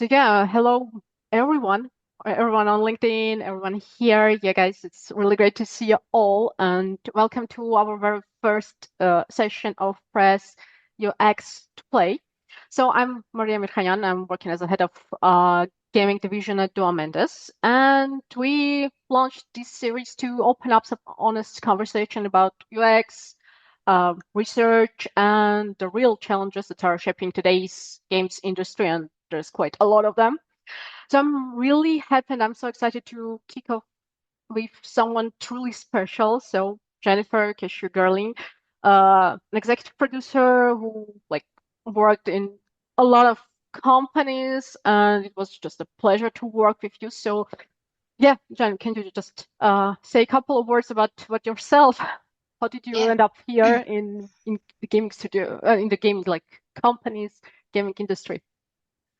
So yeah, hello everyone, everyone on LinkedIn, everyone here. Yeah, guys, it's really great to see you all, and welcome to our very first session of Press Your X to Play. So I'm Maria Amirkhanyan. I'm working as a head of gaming division at Duamentes, and we launched this series to open up some honest conversation about UX. Research and the real challenges that are shaping today's games industry, and there's quite a lot of them. So I'm really happy and I'm so excited to kick off with someone truly special. So Jennifer Cacheux-Girling, an executive producer who worked in a lot of companies, and it was just a pleasure to work with you. So yeah, Jen, can you just say a couple of words about yourself? How did you Yeah, end up here in the gaming studio, in the gaming companies, gaming industry?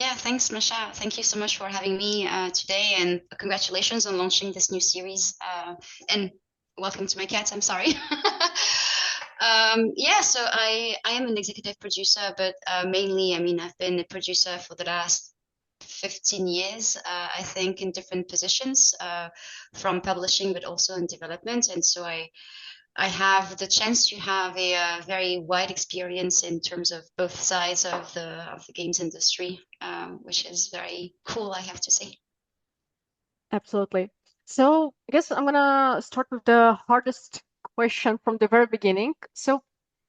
yeah, thanks, Masha. Thank you so much for having me today, and congratulations on launching this new series. And welcome to my cat. I'm sorry. Yeah, so I am an executive producer, but mainly, I mean, I've been a producer for the last 15 years, I think, in different positions, from publishing, but also in development. And so I have the chance to have a very wide experience in terms of both sides of the games industry, which is very cool, I have to say. Absolutely. So I guess I'm gonna start with the hardest question from the very beginning. So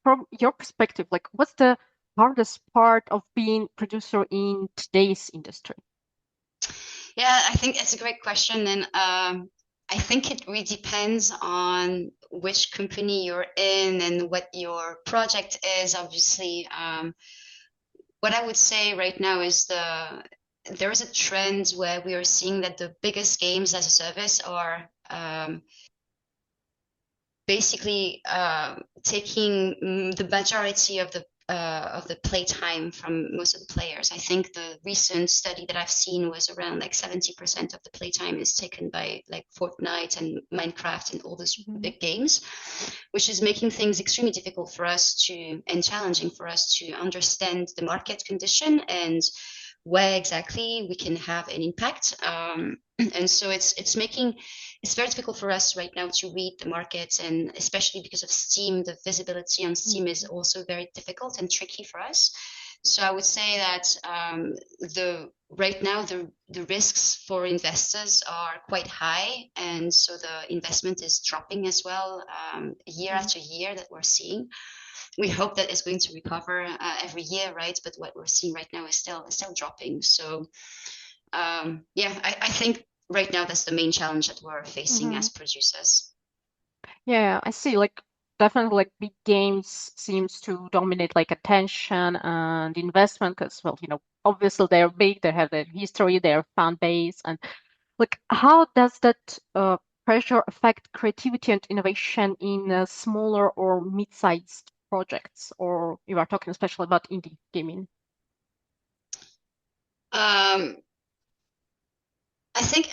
from your perspective, what's the hardest part of being producer in today's industry? Yeah, I think it's a great question, and I think it really depends on which company you're in and what your project is. Obviously, what I would say right now is there is a trend where we are seeing that the biggest games as a service are basically taking the majority of the playtime from most of the players. I think the recent study that I've seen was around like 70% of the playtime is taken by like Fortnite and Minecraft and all those Mhm. big games, which is making things extremely difficult for us to and challenging for us to understand the market condition and where exactly we can have an impact. And so it's making it's very difficult for us right now to read the market, and especially because of Steam, the visibility on Steam is also very difficult and tricky for us. So I would say that the right now the risks for investors are quite high, and so the investment is dropping as well, year Mhm. after year that we're seeing. We hope that it's going to recover every year, right? But what we're seeing right now is still dropping. So yeah, I think right now that's the main challenge that we're facing as Mhm. producers. Yeah, I see. Definitely, big games seems to dominate attention and investment because, well, obviously they're big, they have their history, their fan base, and how does that pressure affect creativity and innovation in smaller or mid-sized projects? Or you are talking especially about indie gaming? Um, I think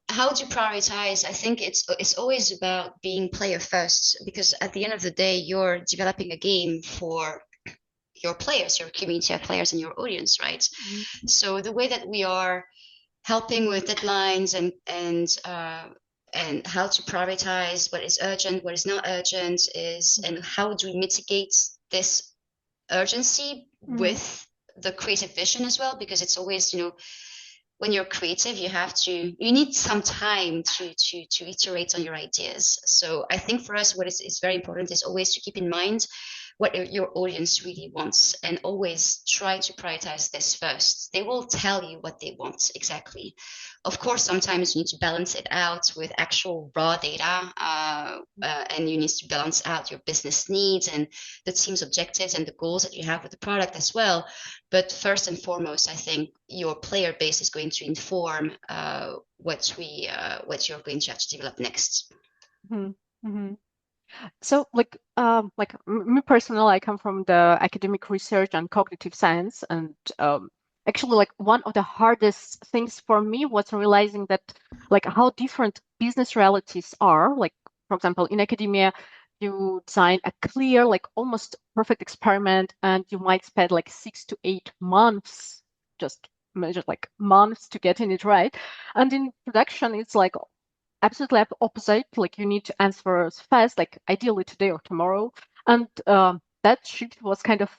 how to prioritize. I think it's always about being player first, because at the end of the day, you're developing a game for your players, your community of players, and your audience, right? Mhm. So the way that we are helping with deadlines and how to prioritize what is urgent, what is not urgent is, and how do we mitigate this urgency Mhm. with the creative vision as well, because it's always, when you're creative, you need some time to iterate on your ideas. So I think for us, what is very important is always to keep in mind what your audience really wants, and always try to prioritize this first. They will tell you what they want exactly. Of course, sometimes you need to balance it out with actual raw data, and you need to balance out your business needs and the team's objectives and the goals that you have with the product as well. But first and foremost, I think your player base is going to inform what you're going to have to develop next. Mhm. Mhm. So, me personally, I come from the academic research and cognitive science, and actually, one of the hardest things for me was realizing that, how different business realities are. For example, in academia, you design a clear, almost perfect experiment, and you might spend 6 to 8 months just just like months to getting it right. And in production, it's like absolutely opposite. Like you need to answer as fast, like ideally today or tomorrow. And that shift was kind of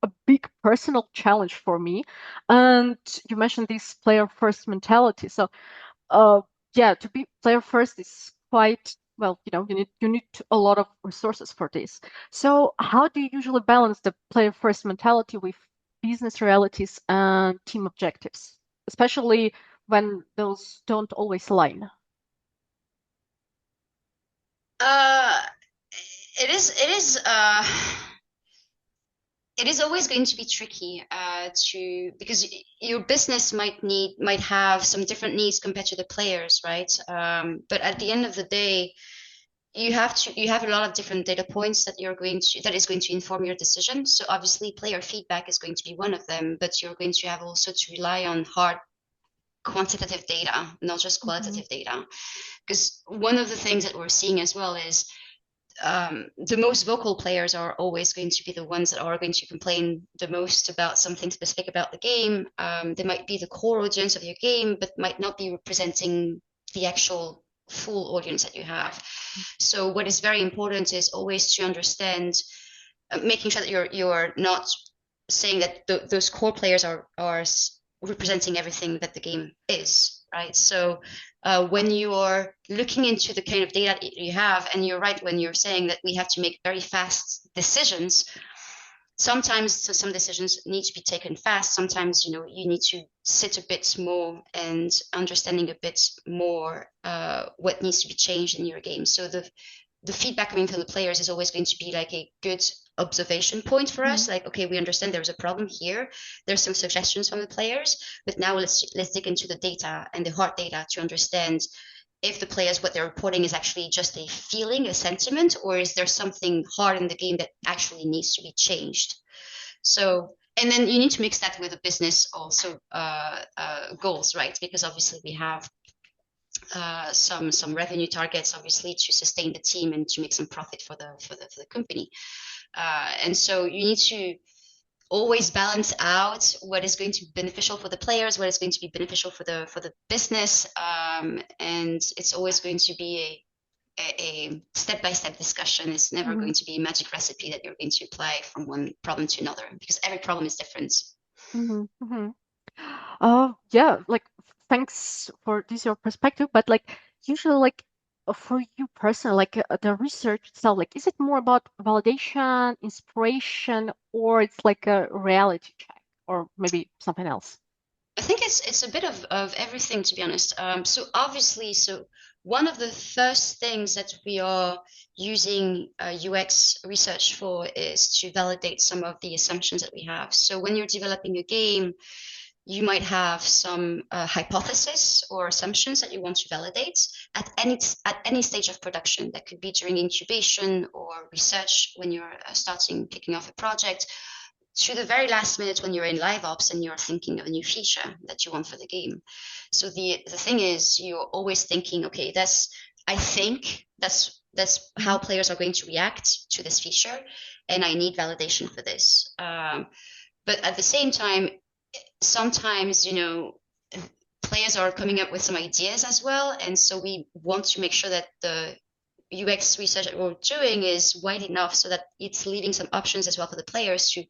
a big personal challenge for me. And you mentioned this player first mentality. So uh, yeah, to be player first is quite well, you need a lot of resources for this. So how do you usually balance the player first mentality with business realities and team objectives, especially when those don't always align? Uh, it is always going to be tricky to because your business might have some different needs compared to the players, right? But at the end of the day, you have a lot of different data points that is going to inform your decision. So obviously, player feedback is going to be one of them, but you're going to have also to rely on hard quantitative data, not just Hmm. qualitative data. Because one of the things that we're seeing as well is the most vocal players are always going to be the ones that are going to complain the most about something specific about the game. They might be the core audience of your game, but might not be representing the actual full audience that you have. So what is very important is always to understand, making sure that you're not saying that those core players are representing everything that the game is, right? So when you're looking into the kind of data that you have, and you're right when you're saying that we have to make very fast decisions. Sometimes some decisions need to be taken fast. Sometimes you need to sit a bit more and understanding a bit more what needs to be changed in your game. So the feedback coming from the players is always going to be like a good observation point for Hmm. us. Like, okay, we understand there's a problem here. There's some suggestions from the players, but now let's dig into the data and the hard data to understand if the players what they're reporting is actually just a feeling, a sentiment, or is there something hard in the game that actually needs to be changed. So, and then you need to mix that with the business also goals, right? Because obviously we have some revenue targets, obviously, to sustain the team and to make some profit for the company. And so you need to always balance out what is going to be beneficial for the players, what is going to be beneficial for the business, and it's always going to be a step-by-step discussion. It's never Hmm. going to be a magic recipe that you're going to apply from one problem to another because every problem is different. Hmm. Hmm. Yeah, like thanks for this your perspective, but like usually like for you personally, like the research itself, like is it more about validation, inspiration, or it's like a reality check, or maybe something else? I think it's a bit of everything, to be honest. So obviously, so one of the first things that we are using UX research for is to validate some of the assumptions that we have. So when you're developing a game, you might have some hypothesis or assumptions that you want to validate at any stage of production. That could be during incubation or research when you're starting kicking off a project, to the very last minute when you're in live ops and you're thinking of a new feature that you want for the game. So the thing is, you're always thinking, okay, I think that's how Hmm. players are going to react to this feature, and I need validation for this. But at the same time, sometimes players are coming up with some ideas as well, and so we want to make sure that the UX research that we're doing is wide enough so that it's leaving some options as well for the players to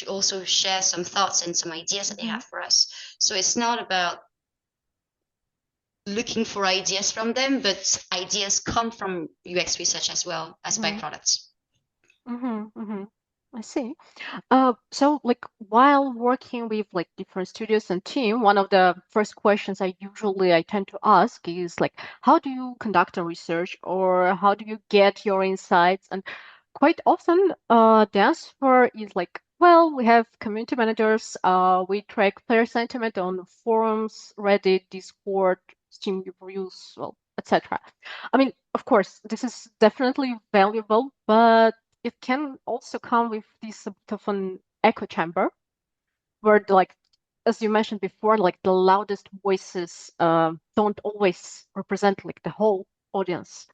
also share some thoughts and some ideas that they Hmm. have for us. So it's not about looking for ideas from them, but ideas come from UX research as well as Hmm. byproducts. Hmm. Hmm. I see. So like while working with like different studios and team, one of the first questions I tend to ask is like, how do you conduct a research or how do you get your insights? And quite often, the answer is like, well, we have community managers, we track player sentiment on forums, Reddit, Discord, Steam reviews, well, etc. I mean, of course, this is definitely valuable, but it can also come with this a bit of an echo chamber where like as you mentioned before, like the loudest voices don't always represent like the whole audience.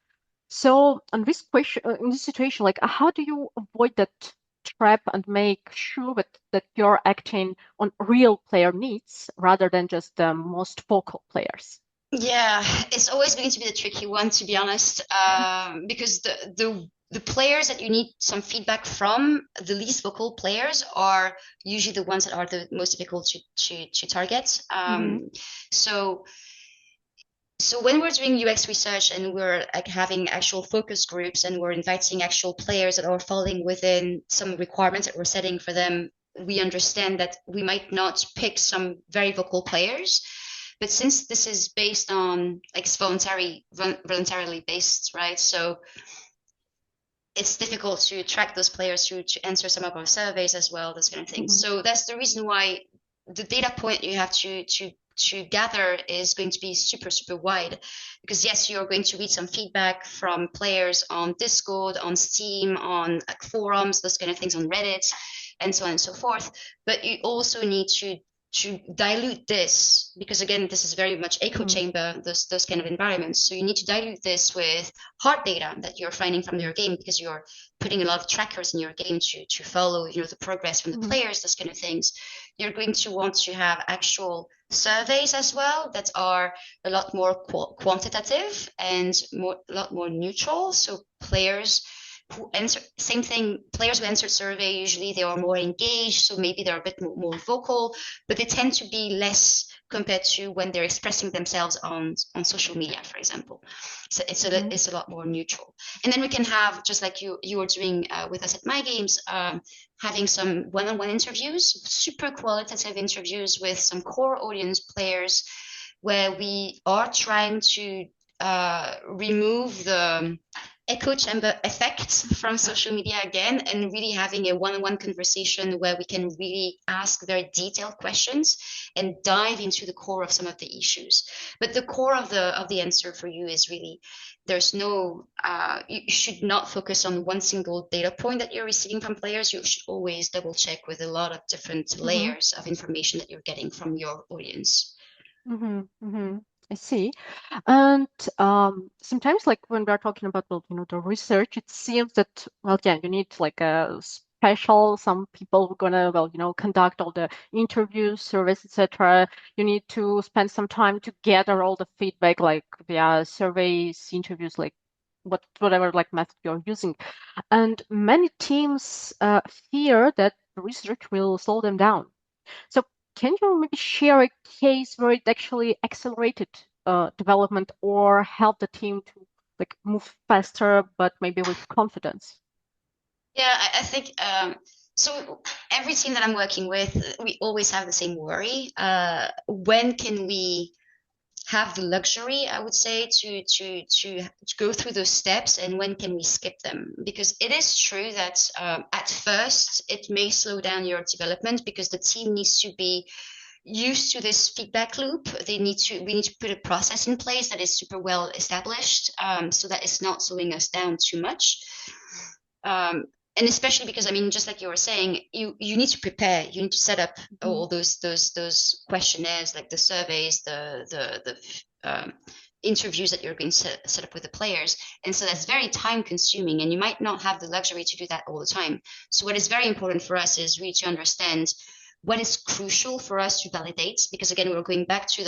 So in this question, in this situation, like how do you avoid that trap and make sure that you're acting on real player needs rather than just the most vocal players? Yeah, it's always going to be the tricky one, to be honest, because the players that you need some feedback from, the least vocal players, are usually the ones that are the most difficult to target. Mm-hmm. So so when we're doing UX research and we're like having actual focus groups and we're inviting actual players that are falling within some requirements that we're setting for them, we understand that we might not pick some very vocal players. But since this is based on like it's voluntarily based, right? So it's difficult to track those players to answer some of our surveys as well, those kind of things. Mm-hmm. So that's the reason why the data point you have to gather is going to be super wide, because yes, you're going to read some feedback from players on Discord, on Steam, on like forums, those kind of things, on Reddit, and so on and so forth. But you also need to dilute this, because again, this is very much echo Mm-hmm. chamber, those kind of environments. So you need to dilute this with hard data that you're finding from your game, because you're putting a lot of trackers in your game to follow, the progress from the Mm-hmm. players, those kind of things. You're going to want to have actual surveys as well that are a lot more quantitative and a lot more neutral. So players who answer, same thing, players who answer survey, usually they are more engaged, so maybe they're a bit more vocal, but they tend to be less compared to when they're expressing themselves on social media, for example. So Mm-hmm. it's a lot more neutral. And then we can have, just like you were doing with us at My Games, having some one-on-one interviews, super qualitative interviews with some core audience players, where we are trying to remove the echo chamber effect from social media again, and really having a one-on-one conversation where we can really ask very detailed questions and dive into the core of some of the issues. But the core of the answer for you is really, there's no you should not focus on one single data point that you're receiving from players. You should always double check with a lot of different Mm-hmm. layers of information that you're getting from your audience. Mm-hmm. Mm-hmm. I see. And sometimes, like when we're talking about, well, the research, it seems that, well, yeah, you need like a special, some people who are gonna, well, conduct all the interviews, surveys, etc. You need to spend some time to gather all the feedback, like via surveys, interviews, like whatever like method you're using. And many teams fear that the research will slow them down. So can you maybe share a case where it actually accelerated development or helped the team to like move faster, but maybe with confidence? Yeah, I think so. Every team that I'm working with, we always have the same worry. When can we have the luxury, I would say, to go through those steps, and when can we skip them? Because it is true that at first it may slow down your development, because the team needs to be used to this feedback loop. We need to put a process in place that is super well established, so that it's not slowing us down too much. And especially because, I mean, just like you were saying, you need to prepare. You need to set up Mhm. all those questionnaires, like the surveys, interviews that you're going to set up with the players. And so that's very time consuming, and you might not have the luxury to do that all the time. So what is very important for us is really to understand what is crucial for us to validate, because again, we're going back to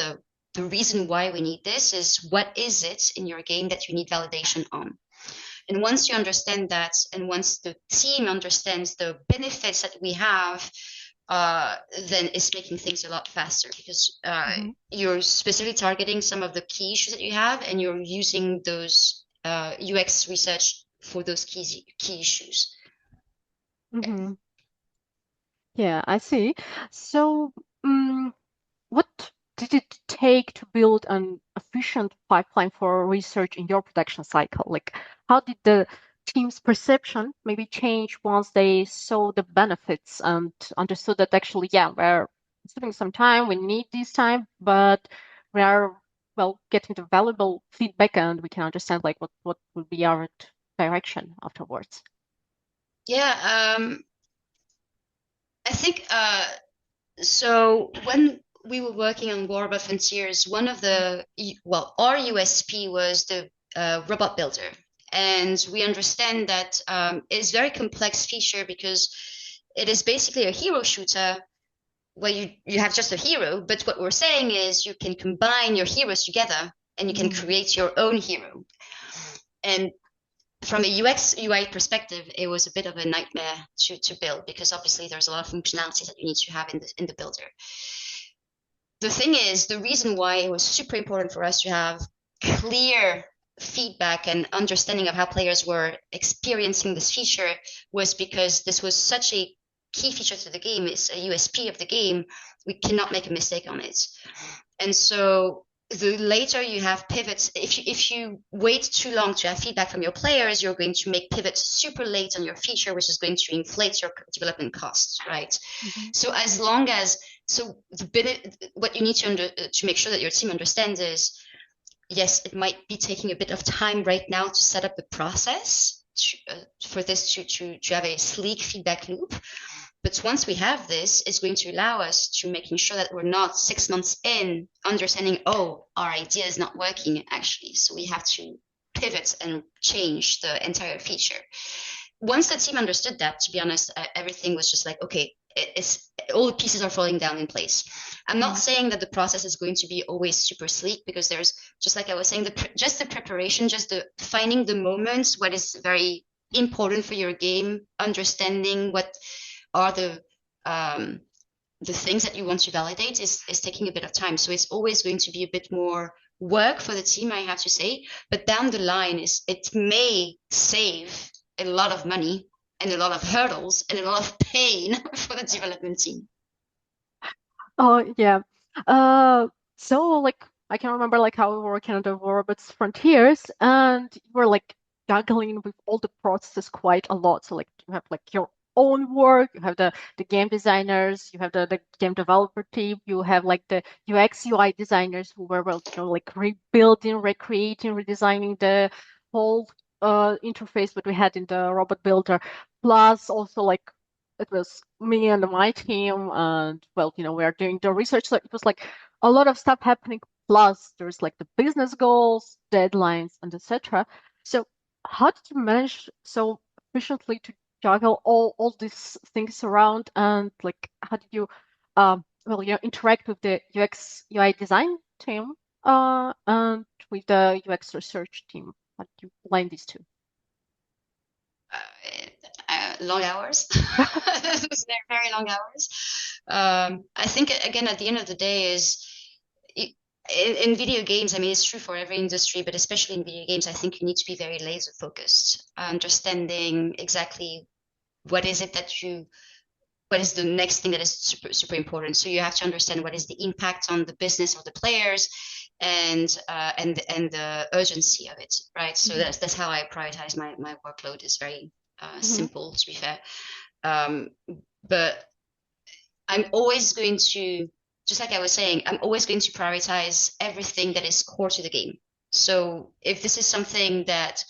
the reason why we need this is, what is it in your game that you need validation on? And once you understand that, and once the team understands the benefits that we have, then it's making things a lot faster, because Mhm. you're specifically targeting some of the key issues that you have, and you're using those UX research for those key issues. Mhm. Yeah, I see. So, um, what did it take to build an efficient pipeline for research in your production cycle? Like, how did the team's perception maybe change once they saw the benefits and understood that actually, yeah, we're spending some time, we need this time, but we are, well, getting the valuable feedback and we can understand like what will be our direction afterwards. Yeah, I think so. When we were working on War Robot Frontiers, one of the, well, our USP was the robot builder. And we understand that it's a very complex feature because it is basically a hero shooter where you have just a hero, but what we're saying is you can combine your heroes together and you can Mm-hmm. create your own hero. And from a UX UI perspective, it was a bit of a nightmare to build because obviously there's a lot of functionality that you need to have in the builder. The thing is, the reason why it was super important for us to have clear feedback and understanding of how players were experiencing this feature was because this was such a key feature to the game. It's a USP of the game. We cannot make a mistake on it. And so the later you have pivots, if you wait too long to have feedback from your players, you're going to make pivots super late on your feature, which is going to inflate your development costs, right? Mm-hmm. So as long as so the bit what you need to make sure that your team understands is yes, it might be taking a bit of time right now to set up the process for this to have a sleek feedback loop. But once we have this, it's going to allow us to making sure that we're not 6 months in understanding, oh, our idea is not working actually. So we have to pivot and change the entire feature. Once the team understood that, to be honest, everything was just like, okay, it's all the pieces are falling down in place. I'm not saying that the process is going to be always super sleek because there's just like I was saying, just the preparation, just the finding the moments, what is very important for your game, understanding what are the things that you want to validate is taking a bit of time. So it's always going to be a bit more work for the team, I have to say. But down the line, is it may save a lot of money and a lot of hurdles and a lot of pain for the development team. Oh yeah. Uh, so like I can remember like how we were working on the Robots Frontiers, and you were like juggling with all the processes quite a lot. So like you have like your own work, you have the game designers, you have the game developer team, you have like the UX UI designers who were well, like rebuilding, recreating, redesigning the whole interface that we had in the robot builder, plus also like it was me and my team, and well, we are doing the research. So it was like a lot of stuff happening. Plus, there's like the business goals, deadlines, and etc. So, how did you manage so efficiently to juggle all these things around? And like, how did you, interact with the UX UI design team, and with the UX research team? How did you line these two? Long hours. Very, very long hours. I think again at the end of the day is in video games. I mean, it's true for every industry, but especially in video games, I think you need to be very laser focused, understanding exactly what is it that you what is the next thing that is super super important. So you have to understand what is the impact on the business of the players and the urgency of it, right? So Mm-hmm. that's how I prioritize my workload. Is very Mm-hmm. simple, to be fair. um, but I'm always going to, just like I was saying, I'm always going to prioritize everything that is core to the game. So if this is something that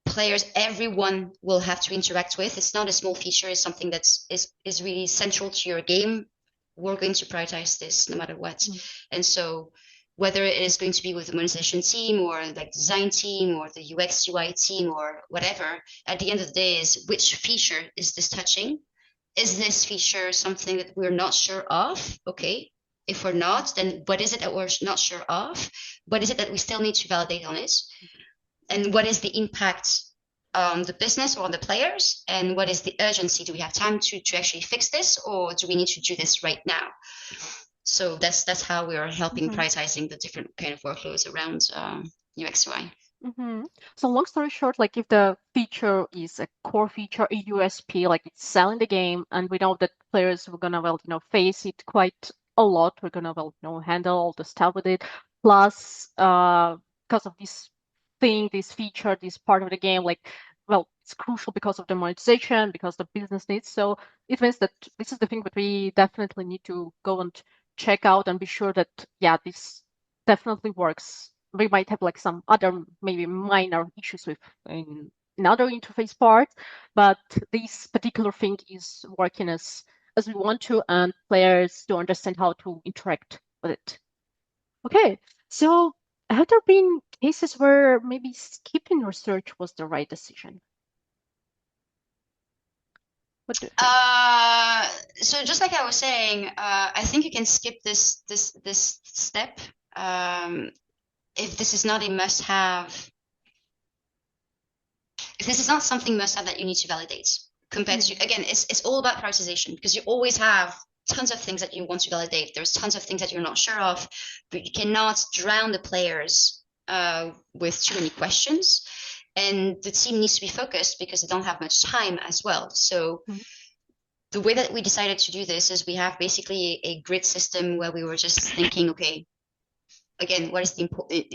players, everyone will have to interact with, it's not a small feature, it's something is really central to your game. We're going to prioritize this no matter what. And so whether it is going to be with the monetization team or like design team or the UX UI team or whatever, at the end of the day is which feature is this touching? Is this feature something that we're not sure of? Okay. If we're not, then what is it that we're not sure of? What is it that we still need to validate on it? And what is the impact on the business or on the players? And what is the urgency? Do we have time to actually fix this, or do we need to do this right now? So that's how we are helping Mm-hmm. prioritizing the different kind of workloads around UX UI. Mm-hmm. So long story short, like if the feature is a core feature, a USP, like it's selling the game, and we know that players were gonna face it quite a lot. We're gonna handle all the stuff with it. Plus, because of this feature, this part of the game, like it's crucial because of the monetization, because the business needs. So it means that this is the thing that we definitely need to go and check out and be sure that yeah, this definitely works. We might have like some other maybe minor issues with in other interface parts, but this particular thing is working as we want to, and players do understand how to interact with it. Okay, so have there been cases where maybe skipping research was the right decision? What do you think? So just like I was saying, I think you can skip this step if this is not a must-have. If this is not something must-have that you need to validate, compared to, Mm-hmm. again, it's all about prioritization, because you always have tons of things that you want to validate. There's tons of things that you're not sure of, but you cannot drown the players with too many questions. And the team needs to be focused because they don't have much time as well. So the way that we decided to do this is we have basically a grid system where we were just thinking, okay, again, what is the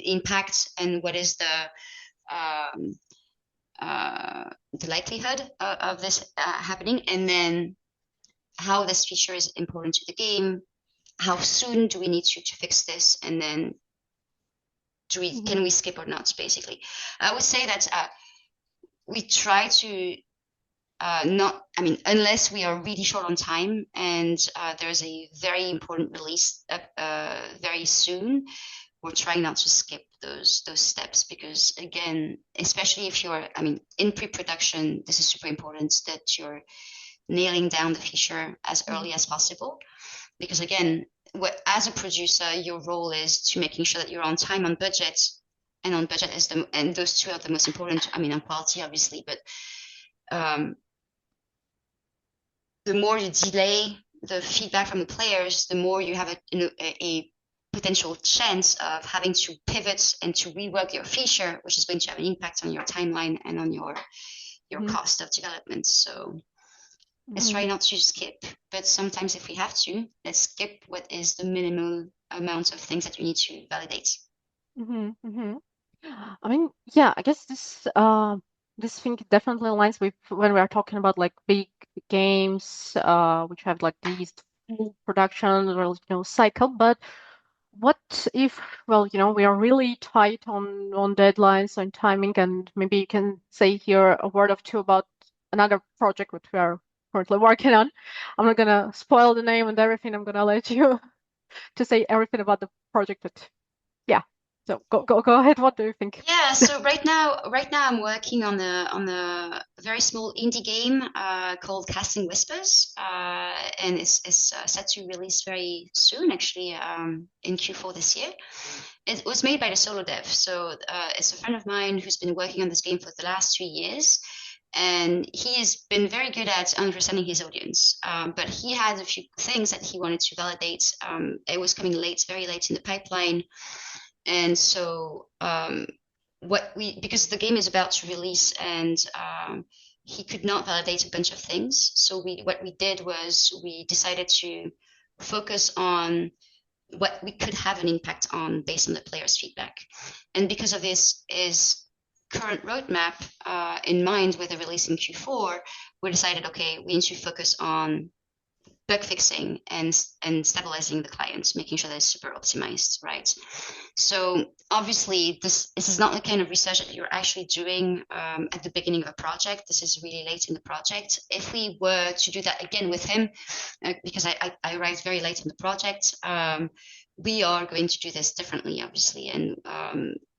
impact and what is um, the likelihood of this happening, and then how this feature is important to the game, how soon do we need to fix this, and then can Mm-hmm. we skip or not, basically. I would say that we try to not, I mean, unless we are really short on time and there's a very important release very soon, we're trying not to skip those steps, because again, especially if you're, I mean, in pre-production, this is super important that you're nailing down the feature as Mm-hmm. early as possible, because again, as a producer, your role is to making sure that you're on time, on budget, and on budget is and those two are the most important. I mean, on quality obviously, but um, the more you delay the feedback from the players, the more you have a potential chance of having to pivot and to rework your feature, which is going to have an impact on your timeline and on your Mm-hmm. cost of development. So let's Mm-hmm. try not to skip, but sometimes if we have to, let's skip what is the minimal amount of things that you need to validate. Mm-hmm. Mm-hmm. I mean, yeah, I guess this thing definitely aligns with when we are talking about like big games, which have like these full production or cycle. But what if, well, we are really tight on deadlines, on timing, and maybe you can say here a word or two about another project which we are currently working on. I'm not gonna spoil the name and everything. I'm gonna let you to say everything about the project, but yeah. So go ahead. What do you think? Yeah, so right now I'm working on a very small indie game called Casting Whispers, and it's set to release very soon, actually, in Q4 this year. It was made by the solo dev, so it's a friend of mine who's been working on this game for the last 3 years, and he has been very good at understanding his audience. But he had a few things that he wanted to validate. It was coming late, very late in the pipeline, and so because the game is about to release, and he could not validate a bunch of things. So what we did was we decided to focus on what we could have an impact on based on the players' feedback. And because of this is current roadmap in mind with the release in Q4, we decided, okay, we need to focus on bug fixing and stabilizing the client, making sure that it's super optimized, right? So obviously, this is not the kind of research that you're actually doing at the beginning of a project. This is really late in the project. If we were to do that again with him, because I arrived very late in the project, we are going to do this differently, obviously, and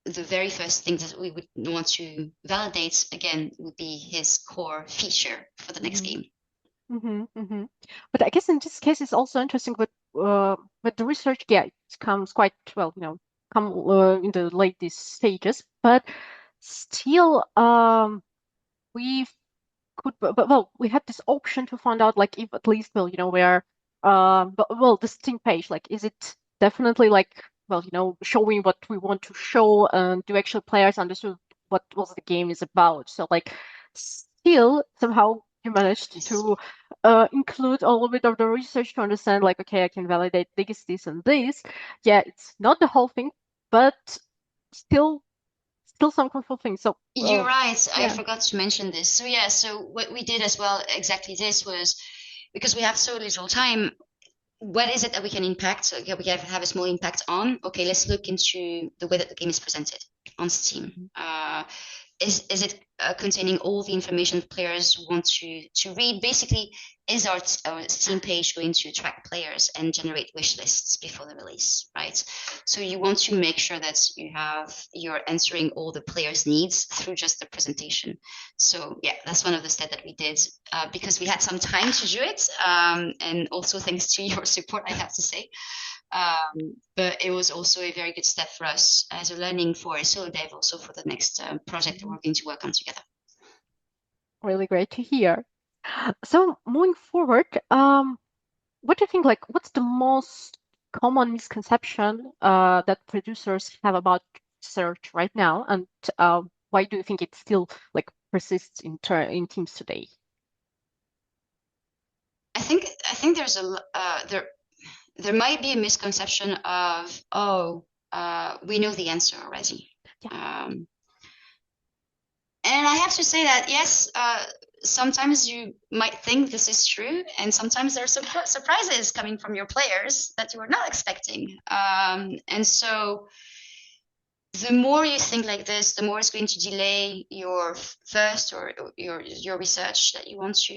the very first thing that we would want to validate again would be his core feature for the next Mm-hmm. game. Mm-hmm. Mm-hmm. But I guess in this case, it's also interesting with the research. Yeah, it comes quite well, come in the latest stages, but still, we but well, we had this option to find out like if at least, well, where but well, the Steam page, like, is it definitely like, well, showing what we want to show, and do actually players understood what was the game is about? So like, still somehow you managed Yes. to include a little bit of the research to understand like, okay, I can validate this and this. Yeah, it's not the whole thing, but still some control things. So You're right. I yeah. forgot to mention this. So yeah, so what we did as well, exactly this was because we have so little time. What is it that we can impact? So yeah, we have a small impact on. Okay, let's look into the way that the game is presented on Steam. is it containing all the information players want to read? Basically, is our Steam page going to attract players and generate wish lists before the release, right? So you want to make sure that you're answering all the players' needs through just the presentation. So yeah, that's one of the steps that we did because we had some time to do it, and also thanks to your support, I have to say. But it was also a very good step for us as a learning for a solo dev, also for the next project that Mhm. we're going to work on together. Really great to hear. So moving forward, what do you think, like, what's the most common misconception that producers have about search right now, and why do you think it still like persists in teams today? I think there's there might be a misconception of, we know the answer already. Yeah. Um, and I have to say that yes, sometimes you might think this is true, and sometimes there are some surprises coming from your players that you were not expecting. And so the more you think like this, the more it's going to delay your first or your research that you want to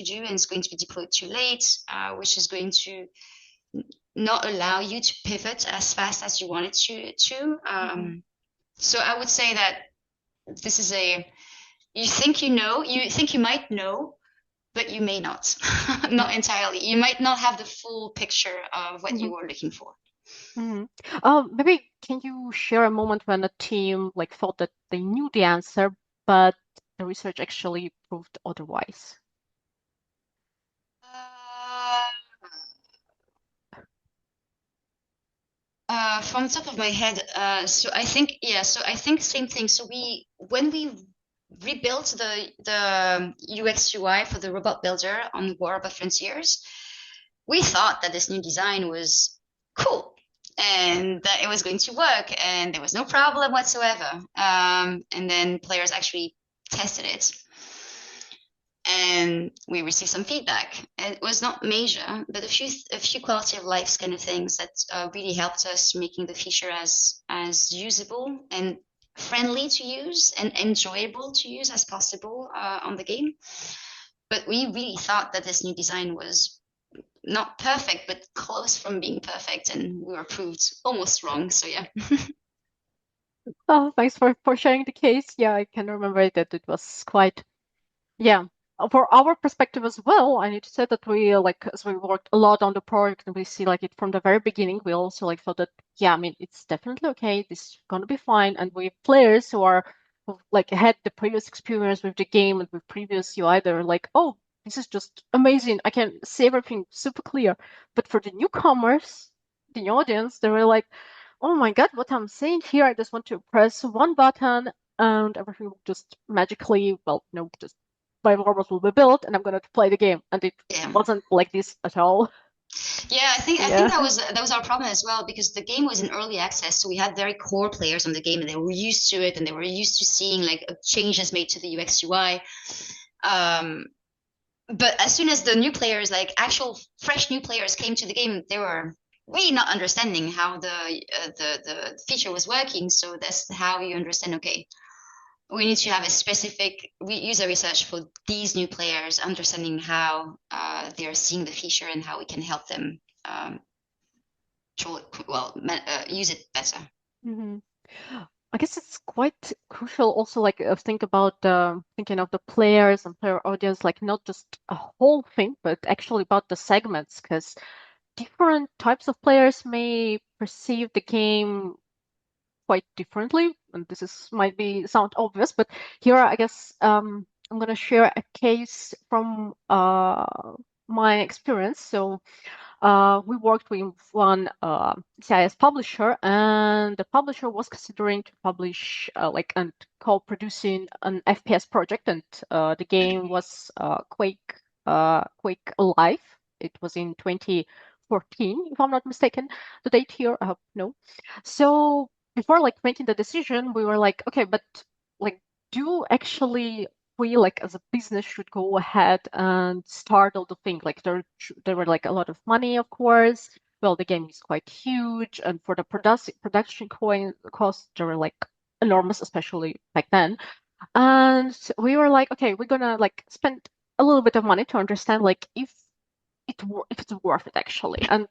do, and it's going to be deployed too late, which is going to not allow you to pivot as fast as you wanted to. Hmm. So I would say that this is a you think you might know, but you may not, not entirely. You might not have the full picture of what Hmm. you were looking for. Hmm. Maybe can you share a moment when a team like thought that they knew the answer, but the research actually proved otherwise? Uh, from the top of my head, so I think same thing. So when we rebuilt the UX UI for the robot builder on War of the Frontiers, we thought that this new design was cool and that it was going to work and there was no problem whatsoever. And then players actually tested it and we received some feedback. It was not major, but a few quality of life kind of things that really helped us making the feature as usable and friendly to use and enjoyable to use as possible on the game. But we really thought that this new design was not perfect, but close from being perfect, and we were proved almost wrong. So yeah. Oh, thanks for sharing the case. Yeah, I can remember that it was quite. Yeah. For our perspective as well, I need to say that we like as we worked a lot on the project and we see like it from the very beginning, we also like thought that yeah, I mean it's definitely okay, this is gonna be fine. And we players who like had the previous experience with the game and with previous UI, they're like, oh, this is just amazing. I can see everything super clear. But for the newcomers, the audience, they were like, oh my God, what I'm seeing here, I just want to press one button and everything will just magically, well, no, just my robots will be built and I'm going to play the game. And it Yeah. wasn't like this at all. Yeah, I think Yeah. that was our problem as well because the game was in early access, so we had very core players on the game and they were used to it and they were used to seeing like changes made to the UX UI. Um, but as soon as the new players, like actual fresh new players, came to the game, they were really not understanding how the feature was working. So that's how you understand. Okay, we need to have a specific user research for these new players, understanding how they're seeing the feature and how we can help them use it better. Hmm. I guess it's quite crucial also like think about thinking of the players and player audience, like not just a whole thing, but actually about the segments, because different types of players may perceive the game quite differently. And this is might be sound obvious, but here I guess I'm gonna share a case from my experience. So we worked with one CIS publisher, and the publisher was considering to publish like and co-producing an FPS project, and the game was Quake Alive. It was in 2014, if I'm not mistaken. The date here, no. So before like making the decision, we were like, okay, but like, do actually we like as a business should go ahead and start all the thing like there were like a lot of money, of course. Well, the game is quite huge, and for the production costs, they were like enormous, especially back then. And we were like, okay, we're gonna like spend a little bit of money to understand like if it's worth it actually. And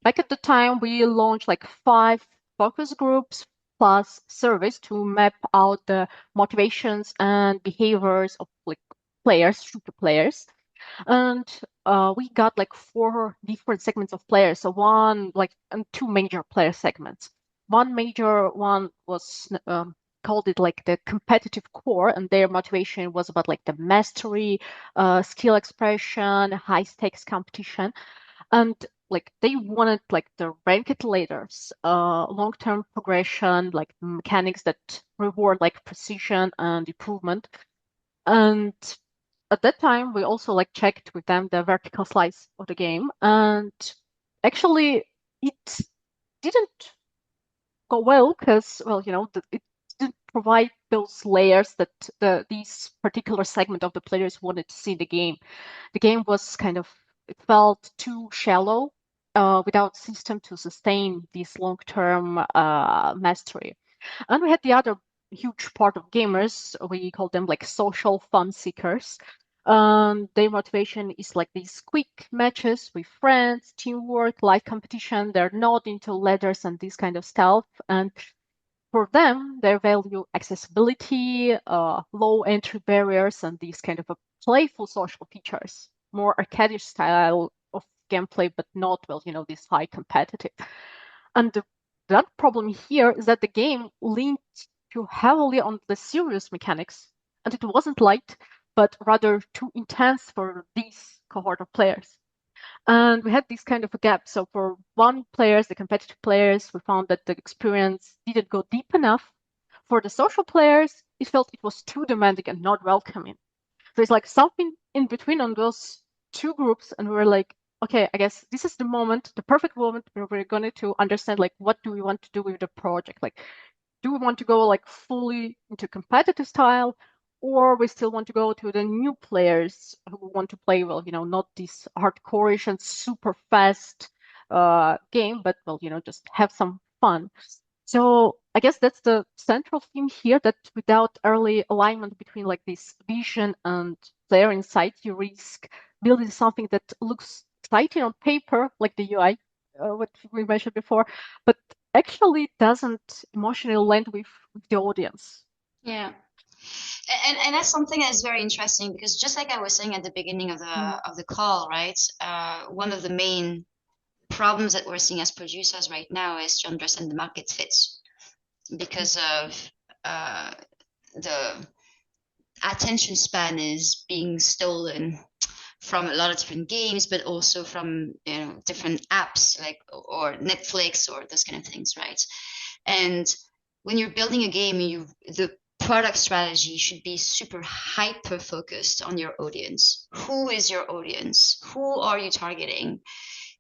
back at the time, we launched like 5 focus groups plus surveys to map out the motivations and behaviors of like players, shooter players. And we got like 4 different segments of players. So one like and 2 major player segments. One major one was called it like the competitive core, and their motivation was about like the mastery, skill expression, high stakes competition, and like they wanted like the ranked leaders, long-term progression, like mechanics that reward like precision and improvement. And at that time, we also like checked with them the vertical slice of the game, and actually, it didn't go well because, well, it didn't provide those layers that these particular segment of the players wanted to see in the game. The game was kind of it felt too shallow, without system to sustain this long-term mastery. And we had the other huge part of gamers, we call them like social fun seekers. Their motivation is like these quick matches with friends, teamwork, live competition. They're not into ladders and this kind of stuff. And for them, they value accessibility, low entry barriers, and these kind of a playful social features, more arcade style of gameplay, but not, well, this high competitive. And the other problem here is that the game leaned too heavily on the serious mechanics, and it wasn't light, but rather too intense for this cohort of players. And we had this kind of a gap. So for one players, the competitive players, we found that the experience didn't go deep enough. For the social players, it felt it was too demanding and not welcoming. So it's like something in between on those 2 groups, and we were like, okay, I guess this is the moment, the perfect moment where we're going to understand like what do we want to do with the project? Like, do we want to go like fully into competitive style, or we still want to go to the new players who want to play, well, not this hardcore and super fast game, but, well, just have some fun. So I guess that's the central theme here, that without early alignment between like this vision and player insight, you risk building something that looks exciting on paper, like the UI, what we mentioned before, but actually doesn't emotionally land with the audience. Yeah. And that's something that is very interesting because just like I was saying at the beginning of Mm, the call, right? One of the main problems that we're seeing as producers right now is to understand the market fits mm, because of the attention span is being stolen from a lot of different games, but also from different apps like or Netflix or those kind of things, right? And when you're building a game, the product strategy should be super hyper focused on your audience. Who is your audience? Who are you targeting?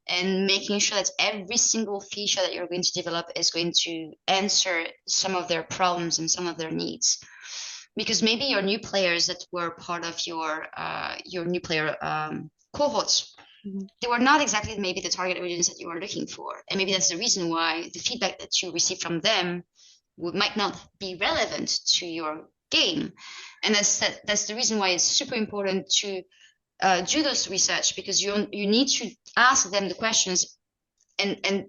And making sure that every single feature that you're going to develop is going to answer some of their problems and some of their needs. Because maybe your new players that were part of your new player cohorts, mhm, they were not exactly maybe the target audience that you were looking for, and maybe that's the reason why the feedback that you receive from them might not be relevant to your game. And that's the reason why it's super important to do those research, because you need to ask them the questions and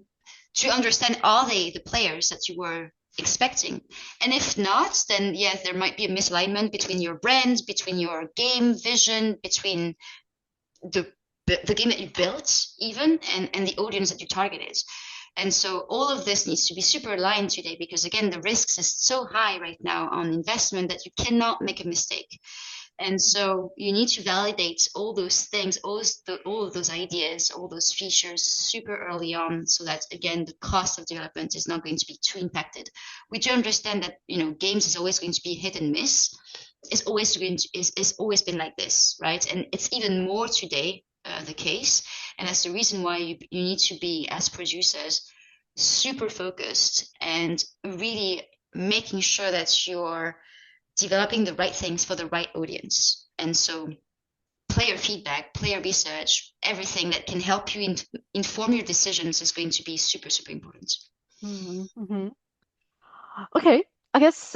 to understand, are they the players that you were expecting? And if not, then yes, there might be a misalignment between your brand, between your game vision, between the the game that you built even, and the audience that you targeted. And so all of this needs to be super aligned today, because again, the risks is so high right now on investment that you cannot make a mistake. And so you need to validate all those things, all of those ideas, all those features super early on, so that again, the cost of development is not going to be too impacted. We do understand that games is always going to be hit and miss. It's always been like this, right? And it's even more today the case. And that's the reason why you need to be, as producers, super focused and really making sure that you're developing the right things for the right audience. And so player feedback, player research, everything that can help you inform your decisions is going to be super, super important. mhm, mhm. Okay. I guess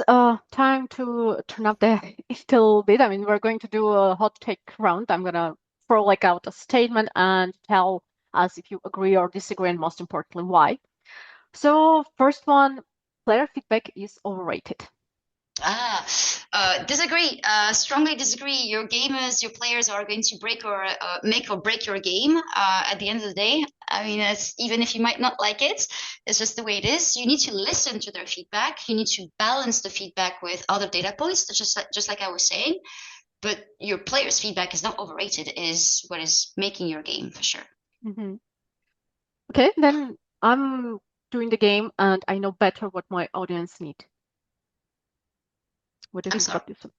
time to turn up the heat a little bit. I mean, we're going to do a hot take round. I'm gonna throw like out a statement and tell us if you agree or disagree, and most importantly, why. So first one, player feedback is overrated. Disagree. Strongly disagree. Your gamers, your players are going to break or make or break your game. At the end of the day, I mean, even if you might not like it, it's just the way it is. You need to listen to their feedback. You need to balance the feedback with other data points, just like I was saying. But your players' feedback is not overrated. It is what is making your game for sure. Hmm. Okay, then I'm doing the game and I know better what my audience need. What do you I'm think sorry. about this? I'm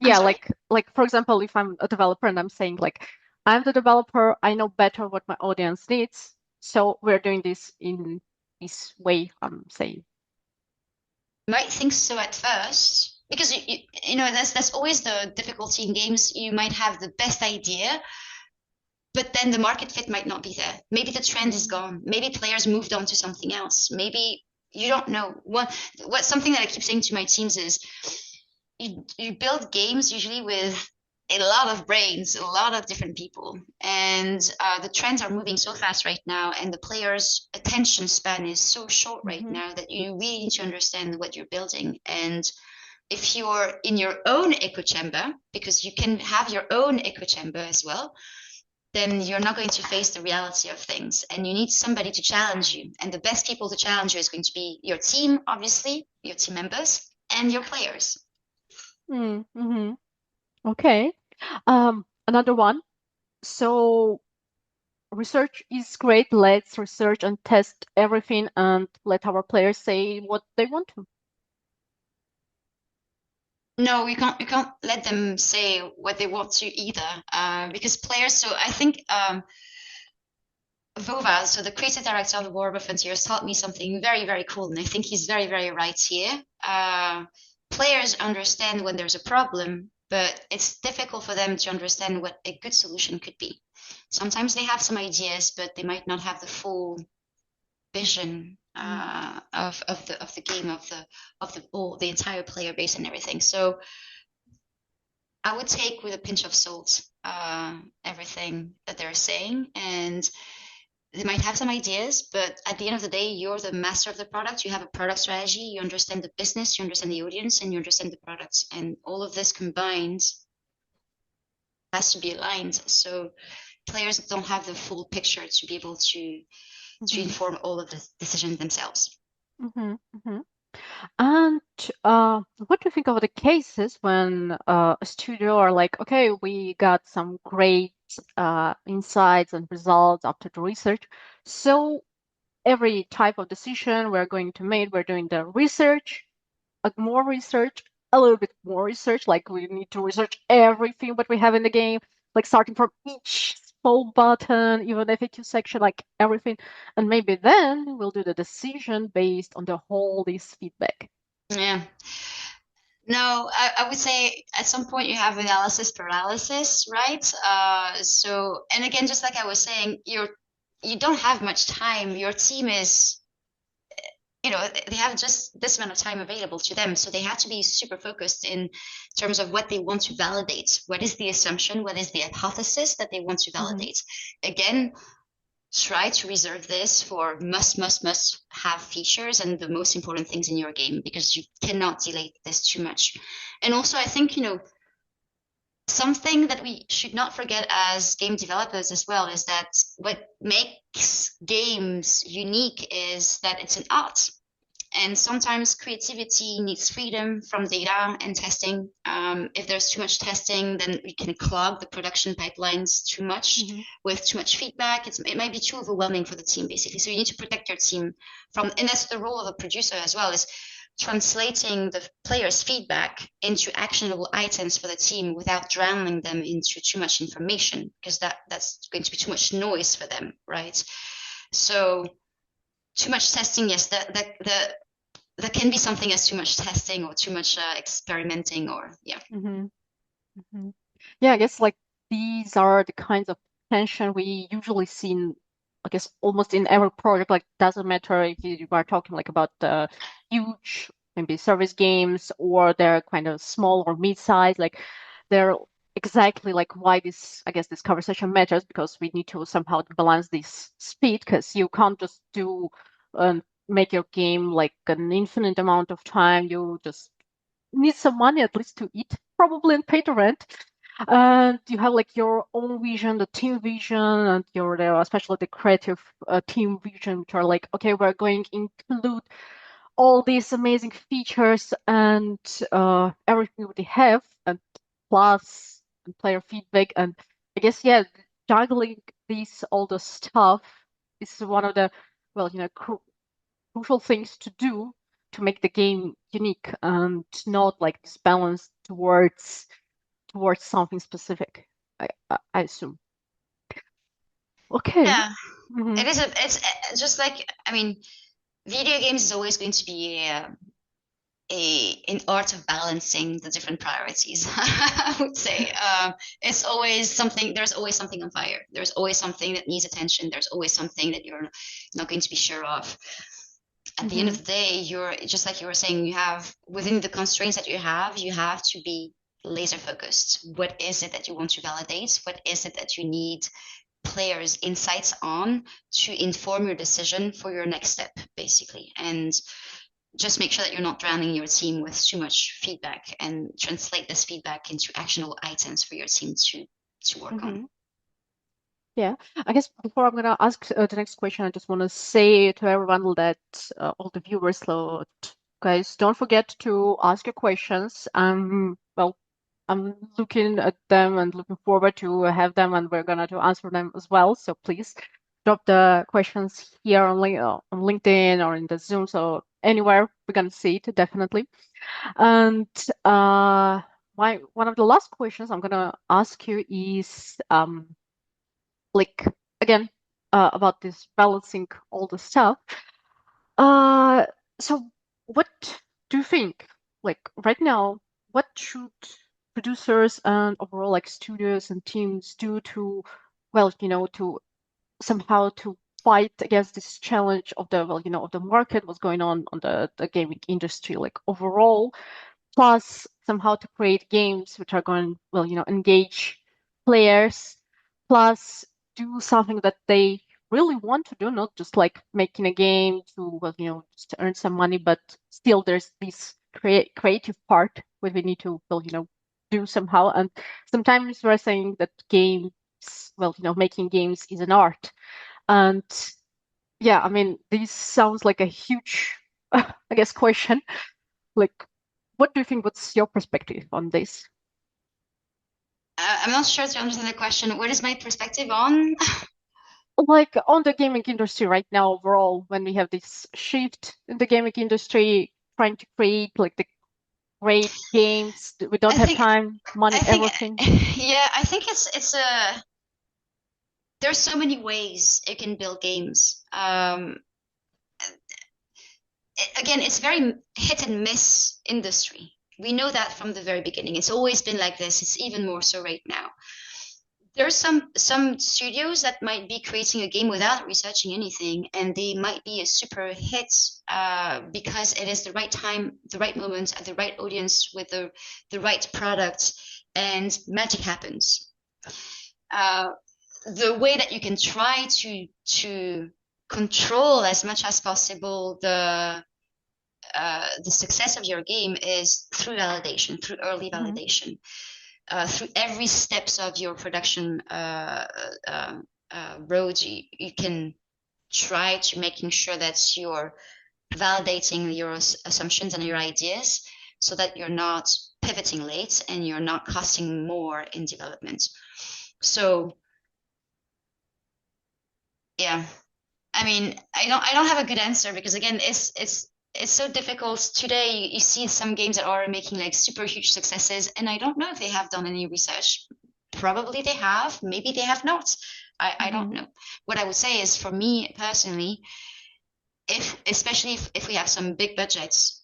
Yeah, sorry. like for example, if I'm a developer and I'm saying like I'm the developer, I know better what my audience needs, so we're doing this in this way, I'm saying. You might think so at first because you know that's always the difficulty in games. You might have the best idea, but then the market fit might not be there. Maybe the trend is Mm-hmm. gone. Maybe players moved on to something else. Maybe you don't know. What something that I keep saying to my teams is you build games usually with a lot of brains, a lot of different people, and the trends are moving so fast right now, and the players' attention span is so short right Mm-hmm. now that you really need to understand what you're building. And if you're in your own echo chamber, because you can have your own echo chamber as well, then you're not going to face the reality of things. And you need somebody to challenge you. And the best people to challenge you is going to be your team, obviously, your team members, and your players. Mm-hmm. Okay. Another one. So research is great. Let's research and test everything and let our players say what they want to. No, you can't let them say what they want to either, because players. So I think Vova, so the creative director of the War of Frontiers, taught me something very, very cool, and I think he's very, very right here. Players understand when there's a problem, but it's difficult for them to understand what a good solution could be. Sometimes they have some ideas, but they might not have the full vision Mm-hmm. of the game of the entire player base and everything. So I would take with a pinch of salt everything that they're saying, and they might have some ideas, but at the end of the day, you're the master of the product. You have a product strategy, you understand the business, you understand the audience, and you understand the products. And all of this combined has to be aligned. So players don't have the full picture to be able to Mm-hmm. inform all of the decisions themselves. Mm-hmm. Mm-hmm. And what do you think of the cases when a studio are like, okay, we got some great insights and results after the research. So every type of decision we're going to make, we're doing the research, more research, a little bit more research. Like we need to research everything what we have in the game, like starting from each small button, even FAQ section, like everything. And maybe then we'll do the decision based on the whole this feedback. Yeah. No, I would say at some point you have analysis paralysis, right? And again, just like I was saying, you don't have much time. Your team is, they have just this amount of time available to them, so they have to be super focused in terms of what they want to validate. What is the assumption? What is the hypothesis that they want to Mm-hmm. validate? Again, try to reserve this for must have features and the most important things in your game because you cannot delay this too much. And also, I think, something that we should not forget as game developers as well is that what makes games unique is that it's an art. And sometimes creativity needs freedom from data and testing. If there's too much testing, then we can clog the production pipelines too much Mm-hmm. with too much feedback. It might be too overwhelming for the team, basically. So you need to protect your team and that's the role of a producer as well, is translating the players' feedback into actionable items for the team without drowning them into too much information, because that's going to be too much noise for them, right? So too much testing, yes, that can be something as too much testing or too much experimenting or yeah. Mm-hmm. Mm-hmm. Yeah, I guess like these are the kinds of tension we usually see in, I guess, almost in every project. Like, doesn't matter if you are talking like about the huge maybe service games, or they're kind of small or mid-sized. Like they're exactly like why this, I guess, this conversation matters, because we need to somehow balance this speed, because you can't just do make your game like an infinite amount of time. You just need some money at least to eat, probably, and pay the rent. And you have like your own vision, the team vision, and your especially the creative team vision, which are like, okay, we're going to include all these amazing features and everything they have, and plus and player feedback. And I guess, yeah, juggling these all the stuff is one of the, well, crucial things to do to make the game unique, and not like this balance towards something specific. I assume. Okay. Yeah, Mm-hmm. it's just like, I mean, video games is always going to be an art of balancing the different priorities. I would say it's always something. There's always something on fire. There's always something that needs attention. There's always something that you're not going to be sure of. At the end Mm-hmm. of the day, you're just like you were saying. You have within the constraints that you have to be laser focused. What is it that you want to validate? What is it that you need players' insights on to inform your decision for your next step, basically? And just make sure that you're not drowning your team with too much feedback, and translate this feedback into actionable items for your team to work on. Mm-hmm. Yeah, I guess before I'm gonna ask the next question, I just want to say to everyone that all the viewers, so guys, don't forget to ask your questions. Well, I'm looking at them and looking forward to have them, and we're gonna to answer them as well. So please drop the questions here on LinkedIn or in the Zoom, so anywhere we're gonna see it definitely. And my one of the last questions I'm gonna ask you is like again about this balancing all the stuff. Uh, so what do you think? Like right now, what should producers and overall like studios and teams do to, well, to somehow to fight against this challenge of the, well, of the market, what's going on the gaming industry, like overall, plus somehow to create games which are going, well, engage players, plus do something that they really want to do, not just like making a game to, well, just to earn some money, but still there's this creative part which we need to, well, do somehow. And sometimes we're saying that games, well, making games is an art. And yeah, I mean, this sounds like a huge, I guess, question. Like, what do you think? What's your perspective on this? I'm not sure to understand the question. What is my perspective on? Like on the gaming industry right now overall, when we have this shift in the gaming industry, trying to create like the great games, we don't I have think time, money, I think everything. yeah, I think it's a there's so many ways you can build games. Again, it's very hit and miss industry. We know that from the very beginning. It's always been like this. It's even more so right now. There's some studios that might be creating a game without researching anything, and they might be a super hit because it is the right time, the right moment, at the right audience with the right product, and magic happens. Uh, the way that you can try to control as much as possible the success of your game is through validation, through early Hmm. validation, through every steps of your production road. You can try to making sure that you're validating your assumptions and your ideas, so that you're not pivoting late and you're not costing more in development. So yeah, I mean, I don't have a good answer, because again, it's so difficult today. You see some games that are making like super huge successes, and I don't know if they have done any research. Probably they have, maybe they have not. I don't Hmm. know. What I would say is, for me personally, if especially if we have some big budgets,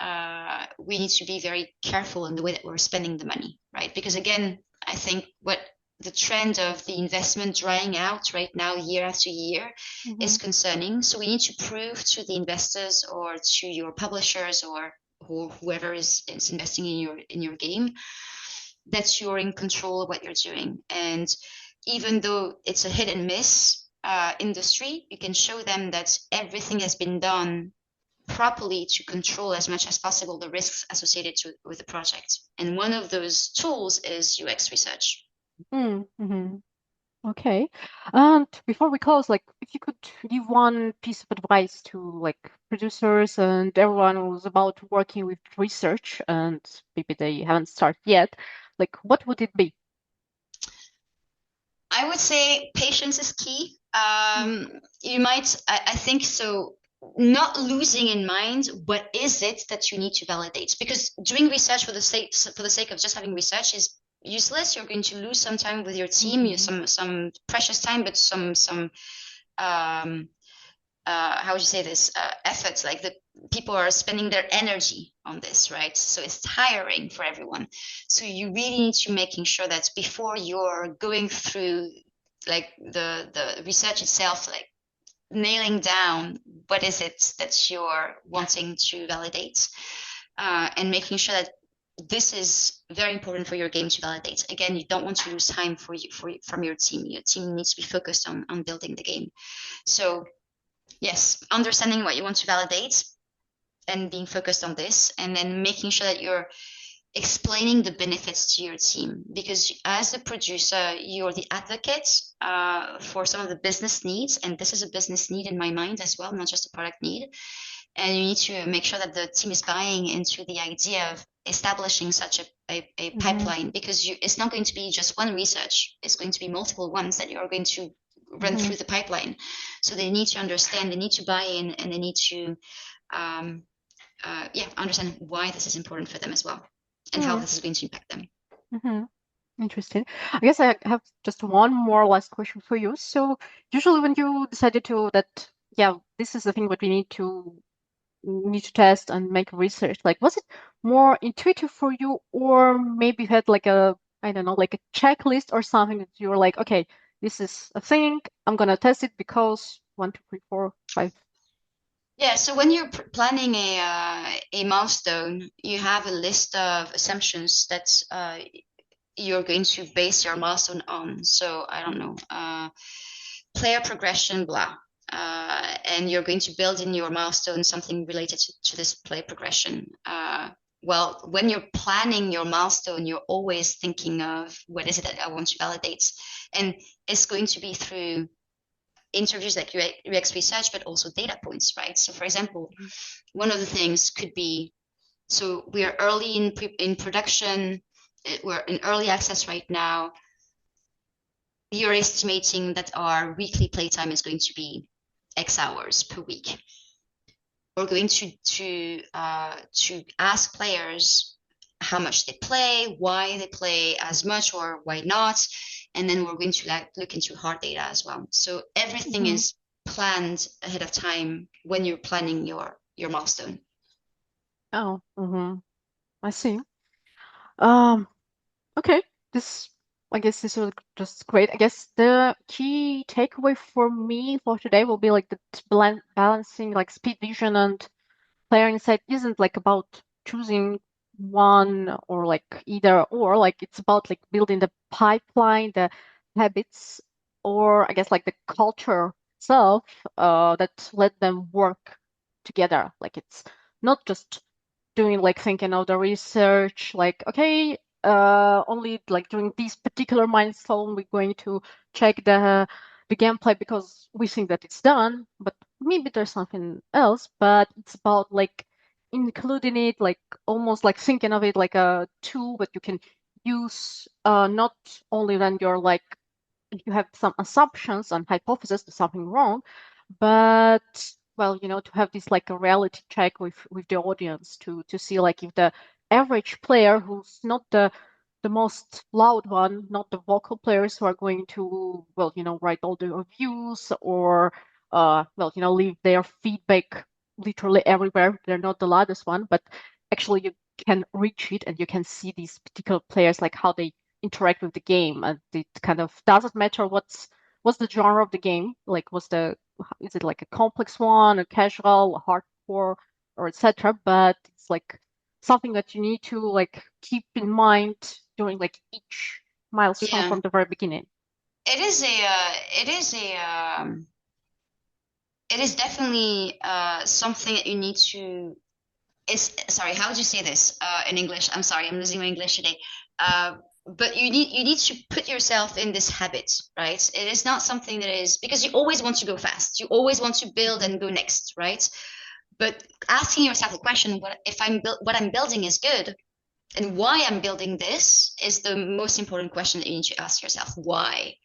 we need to be very careful in the way that we're spending the money, right? Because again, I think what the trend of the investment drying out right now, year after year, Hmm. is concerning. So we need to prove to the investors or to your publishers or or whoever is investing in your game, that you're in control of what you're doing. And even though it's a hit and miss industry, you can show them that everything has been done properly to control as much as possible the risks associated with the project. And one of those tools is UX research. Mm-hmm. Okay. And before we close, like if you could give one piece of advice to like producers and everyone who's about working with research and maybe they haven't started yet, like what would it be? I would say patience is key. Mm, You might, I think so, not losing in mind what is it that you need to validate. Because doing research for the sake of just having research is useless. You're going to lose some time with your team, mhm, some precious time, but some um, how would you say this, efforts, like the people are spending their energy on this, right? So it's tiring for everyone. So you really need to making sure that before you're going through like the research itself, like nailing down what is it that you're wanting to validate, and making sure that this is very important for your game to validate. Again, you don't want to lose time from your team. Your team needs to be focused on building the game. So yes, understanding what you want to validate and being focused on this, and then making sure that you're explaining the benefits to your team. Because as a producer, you're the advocate for some of the business needs, and this is a business need in my mind as well, not just a product need. And you need to make sure that the team is buying into the idea of establishing such a mhm, pipeline, because it's not going to be just one research, it's going to be multiple ones that you're going to run mhm, through the pipeline. So they need to understand, they need to buy in, and they need to um, understand why this is important for them as well, and how mm, this is going to impact them. mhm. Interesting. I guess I have just one more last question for you. So usually when you decided to that, yeah, this is the thing what we need to test and make research, like was it more intuitive for you or maybe you had like a, I don't know, like a checklist or something that you were like, okay, this is a thing, I'm gonna test it because one, two, three, four, five. Yeah, so when you're planning a milestone, you have a list of assumptions that you're going to base your milestone on. So I don't know, player progression, blah. And you're going to build in your milestone something related to this player progression. Well, when you're planning your milestone, you're always thinking of what is it that I want to validate. And it's going to be through interviews like UX research, but also data points, right? So, for example, one of the things could be, so we are early in production, we're in early access right now. You're estimating that our weekly playtime is going to be X hours per week. We're going to ask players how much they play, why they play as much or why not, and then we're going to look into hard data as well. So everything Mm-hmm. is planned ahead of time when you're planning your milestone. Oh, mm-hmm. I see. Um, okay. This, I guess this was just great. I guess the key takeaway for me for today will be like the balancing like speed vision and player insight isn't like about choosing one or like either or, like it's about like building the pipeline, the habits, or I guess like the culture itself that let them work together. Like it's not just doing like thinking of the research, like, okay, only like during this particular milestone, we're going to check the gameplay because we think that it's done, but maybe there's something else, but it's about like including it, like almost like thinking of it like a tool that you can use, not only when you're like you have some assumptions and hypotheses there's something wrong, but well, to have this like a reality check with the audience to see like if the average player who's not the most loud one, not the vocal players who are going to, well, write all the reviews or well, leave their feedback literally everywhere. They're not the loudest one, but actually you can reach it and you can see these particular players like how they interact with the game, and it kind of doesn't matter what's the genre of the game, like is it like a complex one, a casual, a hardcore, or etc. But it's like something that you need to like keep in mind during like each milestone Yeah. from the very beginning? It is it is definitely something that you need to is sorry, how would you say this in English? I'm sorry, I'm losing my English today. Uh, but you need to put yourself in this habit, right? It is not something that is because you always want to go fast. You always want to build Mhm. and go next, right? But asking yourself the question, what I'm building is good, and why I'm building this is the most important question that you need to ask yourself. Why?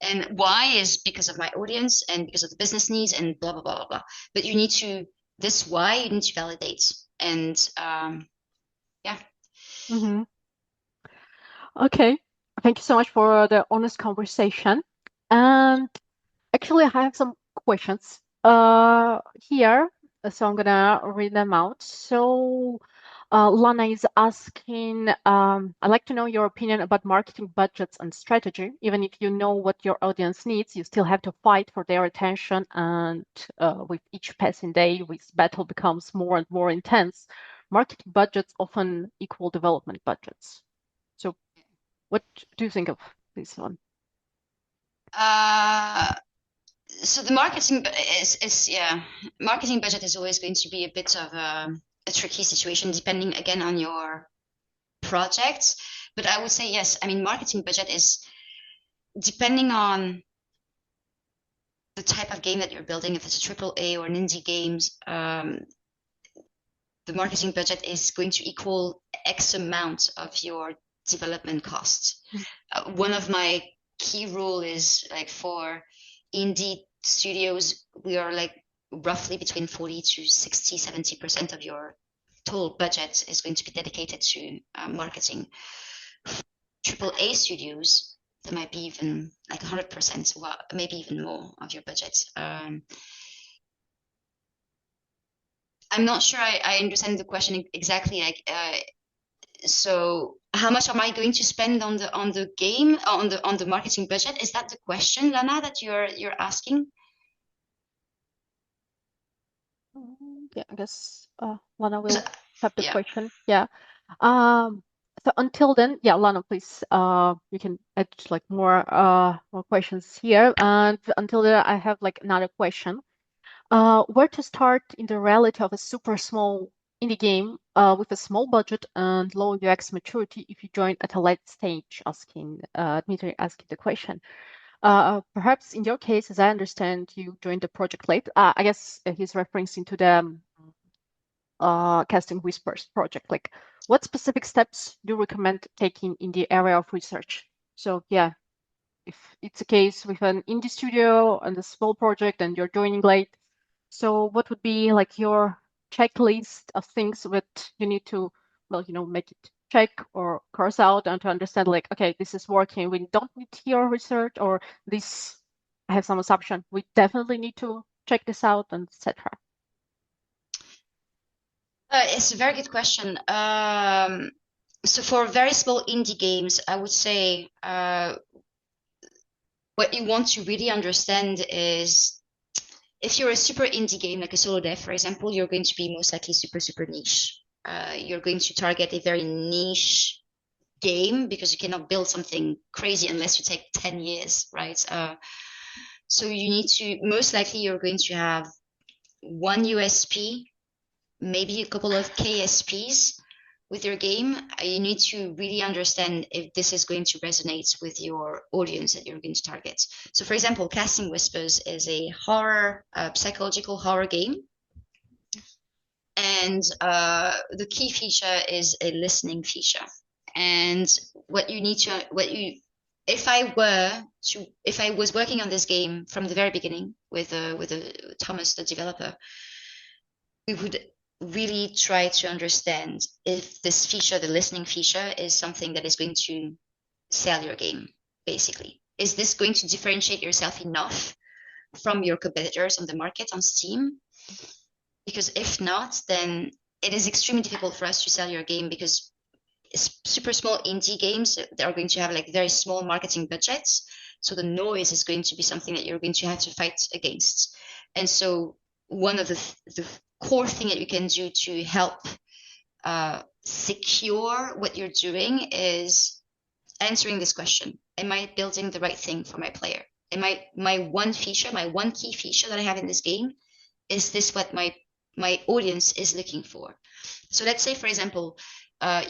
And why is because of my audience and because of the business needs and blah blah blah blah blah. But you need to this why you need to validate and yeah. Mm-hmm. Okay. Thank you so much for the honest conversation. And actually, I have some questions here, so I'm gonna read them out. So, Lana is asking, I'd like to know your opinion about marketing budgets and strategy. Even if you know what your audience needs, you still have to fight for their attention. And with each passing day, this battle becomes more and more intense. Marketing budgets often equal development budgets. So, what do you think of this one? uh so the marketing is yeah, marketing budget is always going to be a bit of a tricky situation depending again on your project. But I would say yes, I mean marketing budget is depending on the type of game that you're building, if it's a triple A or an indie games, the marketing budget is going to equal X amount of your development costs. One of my key rule is like for indie studios, we are like roughly between 40 to 60, 70% of your total budget is going to be dedicated to marketing. Triple A studios, there might be even like 100%, well, maybe even more of your budget. I'm not sure I understand the question exactly. Like, so how much am I going to spend on the game on the marketing budget? Is that the question, Lana, that you're asking? Yeah, I guess Lana 'Cause, will have the yeah. question. Yeah. Um, so until then, yeah, Lana, please, you can add like more questions here. And until then, I have like another question. Where to start in the reality of a super small indie game with a small budget and low UX maturity if you join at a late stage? Asking Dmitry asking the question. Perhaps in your case, as I understand, you joined the project late. I guess he's referencing to the Casting Whispers project. Like, what specific steps do you recommend taking in the area of research? So yeah, if it's a case with an indie studio and a small project and you're joining late, so what would be like your checklist of things that you need to, well, make it check or cross out and to understand like, okay, this is working. We don't need your research or this, I have some assumption. We definitely need to check this out and etc. It's a very good question. So for very small indie games, I would say what you want to really understand is if you're a super indie game, like a solo dev, for example, you're going to be most likely super, super niche. You're going to target a very niche game because you cannot build something crazy unless you take 10 years, right? So you need to, most likely, you're going to have one USP, maybe a couple of KSPs with your game. You need to really understand if this is going to resonate with your audience that you're going to target. So, for example, Casting Whispers is a horror, psychological horror game. And the key feature is a listening feature. And what you need to, what you, if I were to, if I was working on this game from the very beginning with Thomas, the developer, we would really try to understand if this feature, the listening feature, is something that is going to sell your game, basically. Is this going to differentiate yourself enough from your competitors on the market on Steam? Because if not, then it is extremely difficult for us to sell your game because super small indie games, they are going to have like very small marketing budgets. So the noise is going to be something that you're going to have to fight against. And so one of the core thing that you can do to help secure what you're doing is answering this question. Am I building the right thing for my player? Am I my one feature, my one key feature that I have in this game? Is this what my audience is looking for? So let's say, for example,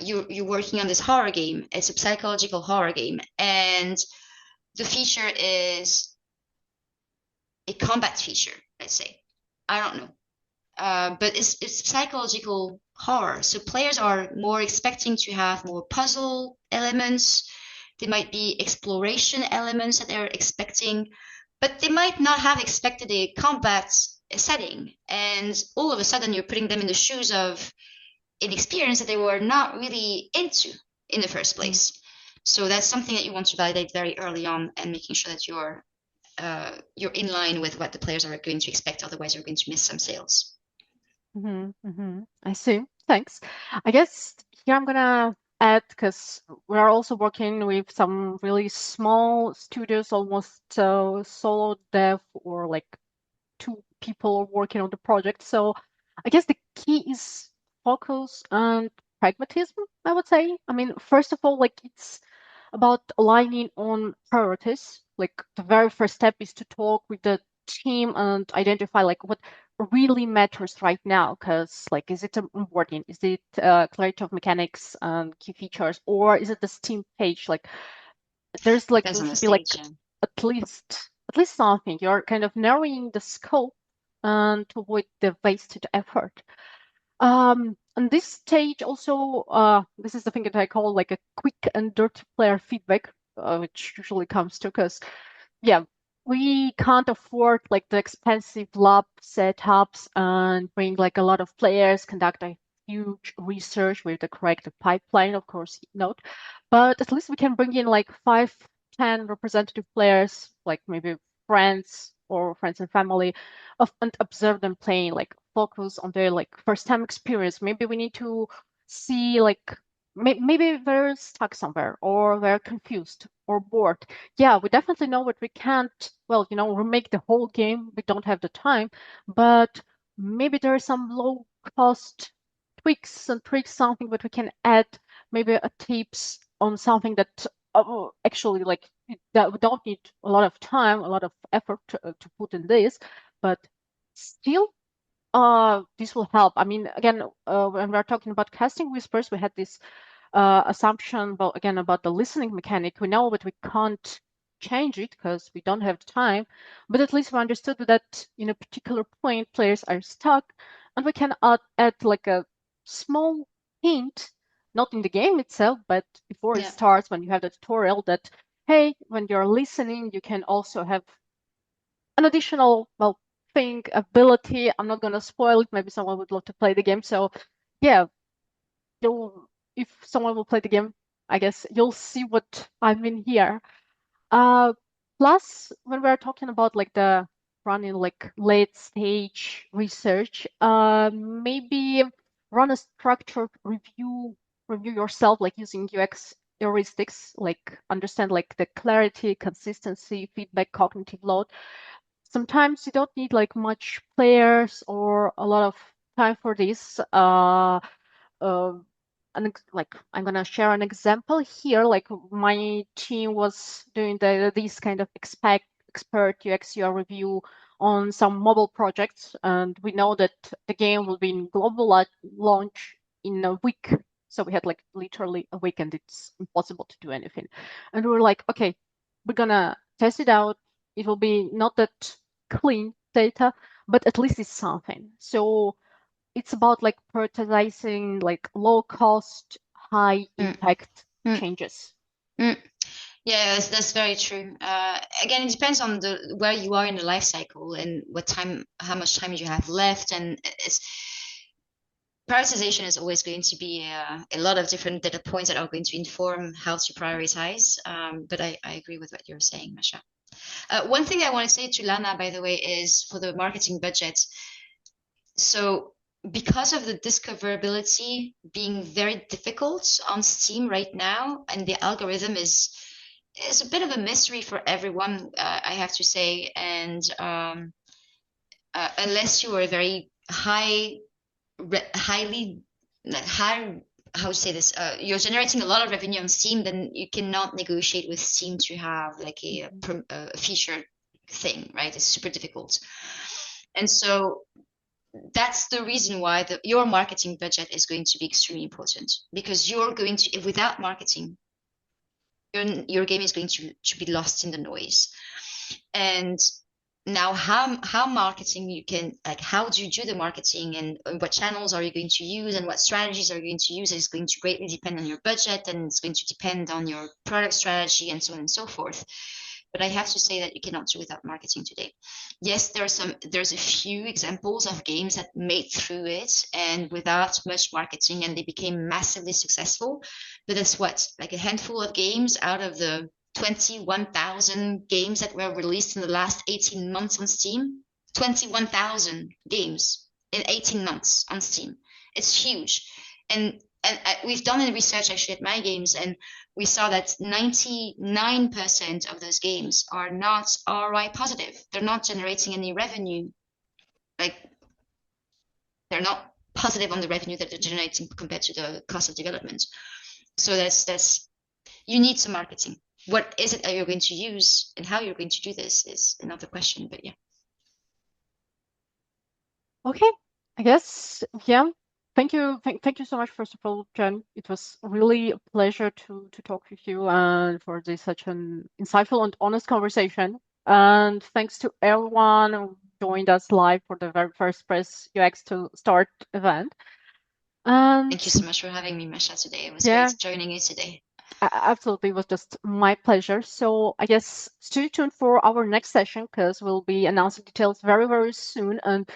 you're working on this horror game. It's a psychological horror game, and the feature is a combat feature. Let's say, I don't know, but it's psychological horror. So players are more expecting to have more puzzle elements. There might be exploration elements that they're expecting, but they might not have expected a combat setting. And all of a sudden, you're putting them in the shoes of an experience that they were not really into in the first Mm-hmm. place. So that's something that you want to validate very early on, and making sure that you're in line with what the players are going to expect. Otherwise, you're going to miss some sales. Mm-hmm. I see. Thanks. I guess here I'm gonna add because we're also working with some really small studios, almost solo dev or like two people working on the project. So I guess the key is focus and pragmatism, I would say. I mean, first of all, like it's about aligning on priorities. Like the very first step is to talk with the team and identify like what really matters right now. Because like, is it onboarding? Is it clarity of mechanics and key features, or is it the Steam page? Like there's like Depends there on the should be like stage. Yeah. at least something. You're kind of narrowing the scope and to avoid the wasted effort. On this stage also, this is the thing that I call like a quick and dirty player feedback, which usually comes to because yeah, we can't afford like the expensive lab setups and bring like a lot of players, conduct a huge research with the correct pipeline, of course, note. But at least we can bring in like 5, 10 representative players, like maybe friends or friends and family, and observe them playing, like focus on their like first time experience. Maybe we need to see like maybe they're stuck somewhere or they're confused or bored. Yeah, we definitely know what we can't, well, remake the whole game. We don't have the time, but maybe there are some low cost tweaks and tricks, something that we can add, maybe a tips on something that actually like that we don't need a lot of time, a lot of effort to put in this, but still this will help. I mean, again, when we're talking about casting whispers, we had this assumption about the listening mechanic. We know that we can't change it because we don't have time, but at least we understood that in a particular point players are stuck, and we can add like a small hint, not in the game itself, but before it Yeah. starts when you have the tutorial that, hey, when you're listening, you can also have an additional, well, thing, ability. I'm not gonna spoil it. Maybe someone would love to play the game. So yeah, you'll if someone will play the game, I guess you'll see what I mean here. Uh, Plus, when we're talking about like the running like late stage research, maybe run a structured review yourself, like using UX heuristics, like understand like the clarity, consistency, feedback, cognitive load. Sometimes you don't need like much players or a lot of time for this. Uh, like I'm gonna share an example here. Like my team was doing this kind of expert UX UI review on some mobile projects, and we know that the game will be in global launch in a week. So we had like literally a week, and it's impossible to do anything. And we were like, okay, we're gonna test it out. It will be not that clean data, but at least it's something. So it's about like prioritizing like low cost, high Mm, impact mm, changes. mm. Yeah, that's very true. Again, it depends on the where you are in the life cycle and how much time you have left, and prioritization is always going to be a lot of different data points that are going to inform how to prioritize. But I agree with what you're saying, Masha. One thing I want to say to Lana, by the way, is for the marketing budget. So because of the discoverability being very difficult on Steam right now, and the algorithm is a bit of a mystery for everyone, I have to say. And unless you are a very highly how to say this, you're generating a lot of revenue on Steam, then you cannot negotiate with Steam to have like a feature thing, right? It's super difficult. And so that's the reason why your marketing budget is going to be extremely important, because you're going to, without marketing, your game is going to be lost in the noise. And now how marketing you can, like, how do you do the marketing, and what channels are you going to use, and what strategies are you going to use, is going to greatly depend on your budget, and it's going to depend on your product strategy, and so on and so forth. But I have to say that you cannot do without marketing today. Yes, there's a few examples of games that made through it and without much marketing, and they became massively successful. But that's what, like a handful of games out of the 21,000 games that were released in the last 18 months on Steam. 21,000 games in 18 months on Steam. It's huge. And we've done a research actually at My Games, and we saw that 99% of those games are not ROI positive. They're not generating any revenue. Like, they're not positive on the revenue that they're generating compared to the cost of development. So that's you need some marketing. What is it that you're going to use, and how you're going to do this is another question. But yeah. Okay, I guess, yeah. Thank you so much, first of all, Jen. It was really a pleasure to talk with you and for this such an insightful and honest conversation. And thanks to everyone who joined us live for the very first Press UX to Start event. And Thank you so much for having me, Masha, today. It was yeah, great joining you today. absolutely, it was just my pleasure. So I guess stay tuned for our next session because we'll be announcing details very, very soon. And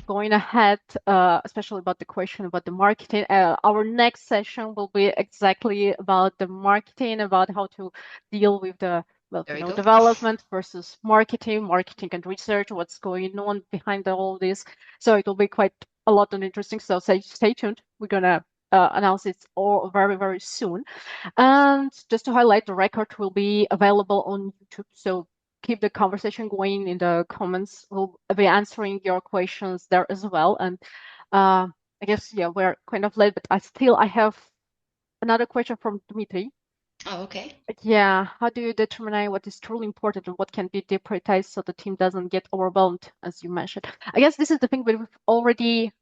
going ahead, especially about the question about the marketing, our next session will be exactly about the marketing, about how to deal with the There we go. development versus marketing and research, what's going on behind all this. So it will be quite a lot and interesting. So stay tuned. We're gonna announce it all very, very soon. And just to highlight, the record will be available on YouTube. So keep the conversation going in the comments. We'll be answering your questions there as well. And I guess, yeah, we're kind of late, but I have another question from Dmitry. Oh, okay. Yeah, how do you determine what is truly important and what can be deprioritized so the team doesn't get overwhelmed, as you mentioned? I guess this is the thing that we've already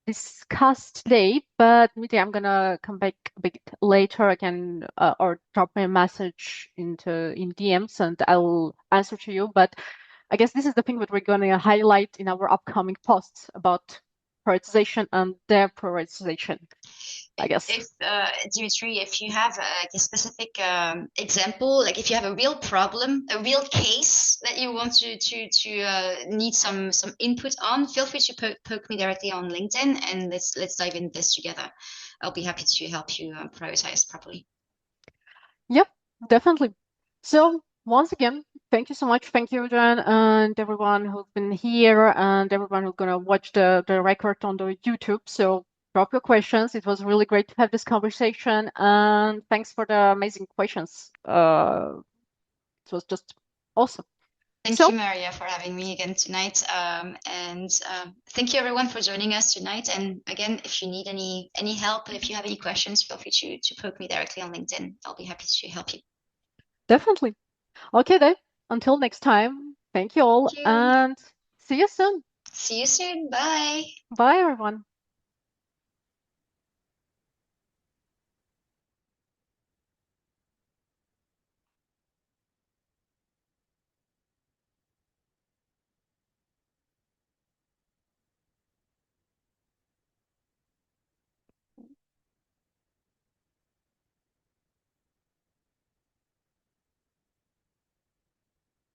discussed today, but maybe I'm gonna come back a bit later again, or drop me a message in DMs and I'll answer to you. But I guess this is the thing that we're gonna highlight in our upcoming posts about prioritization and deprioritization, I guess. If Dimitri, if you have like a specific example, like if you have a real problem, a real case that you want to need some input on, feel free to poke me directly on LinkedIn, and let's dive in this together. I'll be happy to help you prioritize properly. Yep, definitely. So once again, thank you so much. Thank you, Jen, and everyone who's been here and everyone who's gonna watch the record on the YouTube. So drop your questions. It was really great to have this conversation, and thanks for the amazing questions. It was just awesome. Thank So you, Maria, for having me again tonight. And thank you, everyone, for joining us tonight. And again, if you need any help, if you have any questions, feel free to poke me directly on LinkedIn. I'll be happy to help you. definitely. Okay then. Until next time, thank you all, Thank you. and see you soon. See you soon. Bye. Bye, everyone.